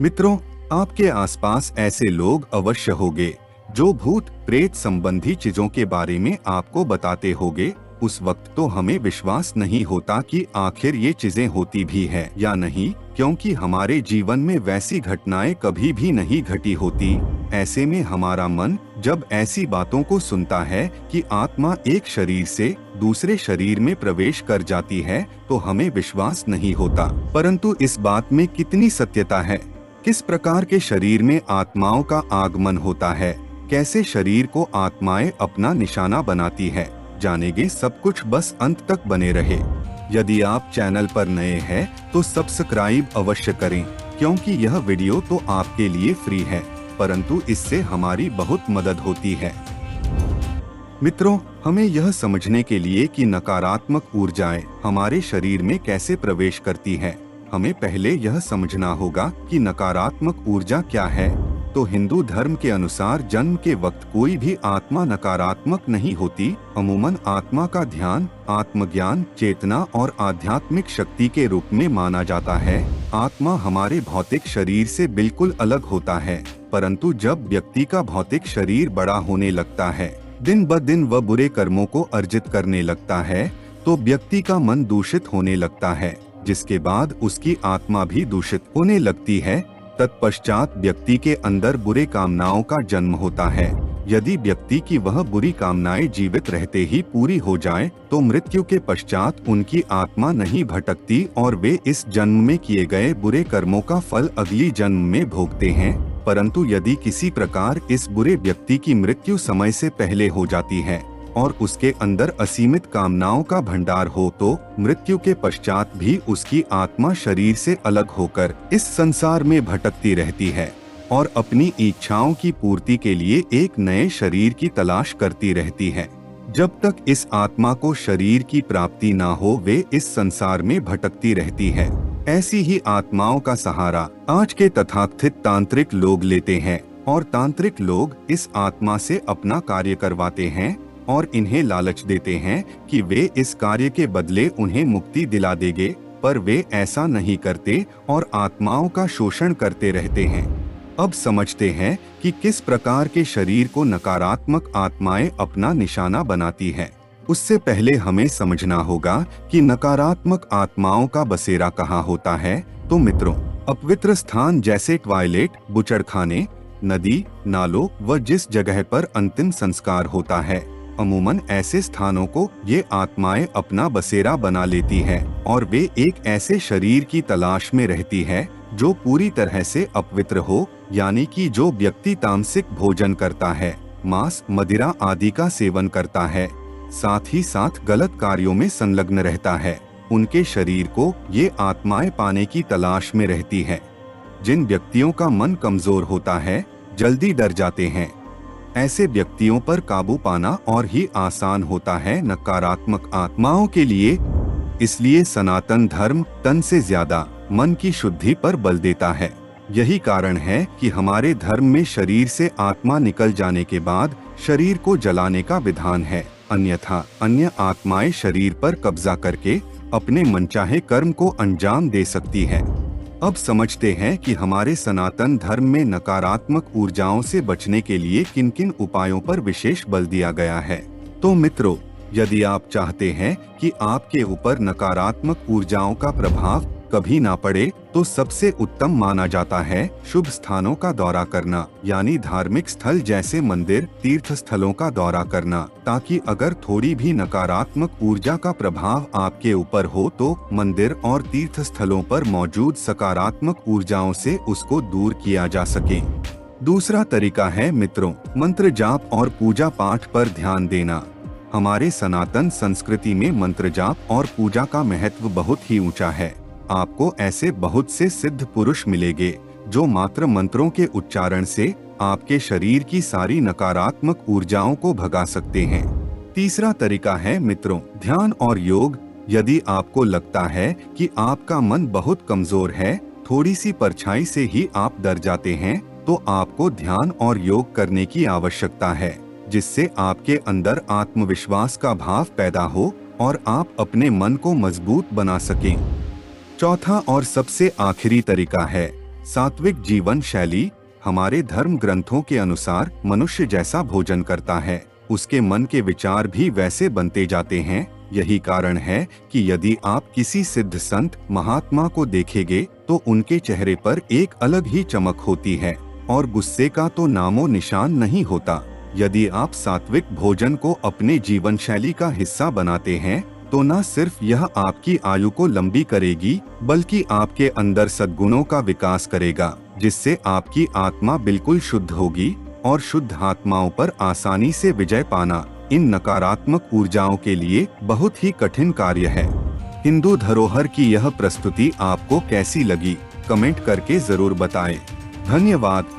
मित्रों, आपके आसपास ऐसे लोग अवश्य होंगे जो भूत प्रेत संबंधी चीजों के बारे में आपको बताते होंगे। उस वक्त तो हमें विश्वास नहीं होता कि आखिर ये चीजें होती भी है या नहीं, क्योंकि हमारे जीवन में वैसी घटनाएं कभी भी नहीं घटी होती। ऐसे में हमारा मन जब ऐसी बातों को सुनता है कि आत्मा एक शरीर से दूसरे शरीर में प्रवेश कर जाती है, तो हमें विश्वास नहीं होता। परंतु इस बात में कितनी सत्यता है? किस प्रकार के शरीर में आत्माओं का आगमन होता है, कैसे शरीर को आत्माएं अपना निशाना बनाती है, जानेंगे सब कुछ। बस अंत तक बने रहे। यदि आप चैनल पर नए हैं तो सब्सक्राइब अवश्य करें, क्योंकि यह वीडियो तो आपके लिए फ्री है, परंतु इससे हमारी बहुत मदद होती है। मित्रों, हमें यह समझने के लिए कि नकारात्मक ऊर्जाएं हमारे शरीर में कैसे प्रवेश करती है, हमें पहले यह समझना होगा कि नकारात्मक ऊर्जा क्या है। तो हिंदू धर्म के अनुसार जन्म के वक्त कोई भी आत्मा नकारात्मक नहीं होती। अमूमन आत्मा का ध्यान, आत्मज्ञान, चेतना और आध्यात्मिक शक्ति के रूप में माना जाता है। आत्मा हमारे भौतिक शरीर से बिल्कुल अलग होता है, परंतु जब व्यक्ति का भौतिक शरीर बड़ा होने लगता है, दिन ब दिन वह बुरे कर्मों को अर्जित करने लगता है, तो व्यक्ति का मन दूषित होने लगता है, जिसके बाद उसकी आत्मा भी दूषित होने लगती है। तत्पश्चात व्यक्ति के अंदर बुरे कामनाओं का जन्म होता है। यदि व्यक्ति की वह बुरी कामनाएं जीवित रहते ही पूरी हो जाए, तो मृत्यु के पश्चात उनकी आत्मा नहीं भटकती और वे इस जन्म में किए गए बुरे कर्मों का फल अगली जन्म में भोगते हैं। परंतु यदि किसी प्रकार इस बुरे व्यक्ति की मृत्यु समय से पहले हो जाती है और उसके अंदर असीमित कामनाओं का भंडार हो, तो मृत्यु के पश्चात भी उसकी आत्मा शरीर से अलग होकर इस संसार में भटकती रहती है और अपनी इच्छाओं की पूर्ति के लिए एक नए शरीर की तलाश करती रहती है। जब तक इस आत्मा को शरीर की प्राप्ति ना हो, वे इस संसार में भटकती रहती है। ऐसी ही आत्माओं का सहारा आज के तथाकथित तांत्रिक लोग लेते हैं और तांत्रिक लोग इस आत्मा से अपना कार्य करवाते हैं और इन्हें लालच देते हैं कि वे इस कार्य के बदले उन्हें मुक्ति दिला देंगे, पर वे ऐसा नहीं करते और आत्माओं का शोषण करते रहते हैं। अब समझते हैं कि किस प्रकार के शरीर को नकारात्मक आत्माएं अपना निशाना बनाती है। उससे पहले हमें समझना होगा कि नकारात्मक आत्माओं का बसेरा कहाँ होता है। तो मित्रों, अपवित्र स्थान जैसे टॉयलेट, बूचड़खाने, नदी, नालों व जिस जगह पर अंतिम संस्कार होता है, अमूमन ऐसे स्थानों को ये आत्माएं अपना बसेरा बना लेती है और वे एक ऐसे शरीर की तलाश में रहती है जो पूरी तरह से अपवित्र हो, यानी कि जो व्यक्ति तामसिक भोजन करता है, मांस, मदिरा आदि का सेवन करता है, साथ ही साथ गलत कार्यों में संलग्न रहता है, उनके शरीर को ये आत्माएं पाने की तलाश में रहती है। जिन व्यक्तियों का मन कमजोर होता है, जल्दी डर जाते हैं, ऐसे व्यक्तियों पर काबू पाना और ही आसान होता है नकारात्मक आत्माओं के लिए। इसलिए सनातन धर्म तन से ज्यादा मन की शुद्धि पर बल देता है। यही कारण है कि हमारे धर्म में शरीर से आत्मा निकल जाने के बाद शरीर को जलाने का विधान है, अन्यथा अन्य आत्माएं शरीर पर कब्जा करके अपने मनचाहे कर्म को अंजाम दे सकती है। अब समझते हैं कि हमारे सनातन धर्म में नकारात्मक ऊर्जाओं से बचने के लिए किन किन उपायों पर विशेष बल दिया गया है। तो मित्रों, यदि आप चाहते हैं कि आपके ऊपर नकारात्मक ऊर्जाओं का प्रभाव कभी ना पड़े, तो सबसे उत्तम माना जाता है शुभ स्थानों का दौरा करना, यानी धार्मिक स्थल जैसे मंदिर, तीर्थ स्थलों का दौरा करना, ताकि अगर थोड़ी भी नकारात्मक ऊर्जा का प्रभाव आपके ऊपर हो तो मंदिर और तीर्थ स्थलों पर मौजूद सकारात्मक ऊर्जाओं से उसको दूर किया जा सके। दूसरा तरीका है मित्रों, मंत्र जाप और पूजा पाठ पर ध्यान देना। हमारे सनातन संस्कृति में मंत्र जाप और पूजा का महत्व बहुत ही ऊंचा है। आपको ऐसे बहुत से सिद्ध पुरुष मिलेंगे जो मात्र मंत्रों के उच्चारण से आपके शरीर की सारी नकारात्मक ऊर्जाओं को भगा सकते हैं। तीसरा तरीका है मित्रों, ध्यान और योग। यदि आपको लगता है कि आपका मन बहुत कमजोर है, थोड़ी सी परछाई से ही आप डर जाते हैं, तो आपको ध्यान और योग करने की आवश्यकता है, जिससे आपके अंदर आत्मविश्वास का भाव पैदा हो और आप अपने मन को मजबूत बना सकें। चौथा और सबसे आखिरी तरीका है सात्विक जीवन शैली हमारे धर्म ग्रंथों के अनुसार मनुष्य जैसा भोजन करता है, उसके मन के विचार भी वैसे बनते जाते हैं। यही कारण है कि यदि आप किसी सिद्ध संत महात्मा को देखेंगे तो उनके चेहरे पर एक अलग ही चमक होती है और गुस्से का तो नामो निशान नहीं होता। यदि आप सात्विक भोजन को अपने जीवन शैली का हिस्सा बनाते हैं तो न सिर्फ यह आपकी आयु को लंबी करेगी बल्कि आपके अंदर सद्गुणों का विकास करेगा, जिससे आपकी आत्मा बिल्कुल शुद्ध होगी और शुद्ध आत्माओं पर आसानी से विजय पाना इन नकारात्मक ऊर्जाओं के लिए बहुत ही कठिन कार्य है। हिंदू धरोहर की यह प्रस्तुति आपको कैसी लगी, कमेंट करके जरूर बताएं। धन्यवाद।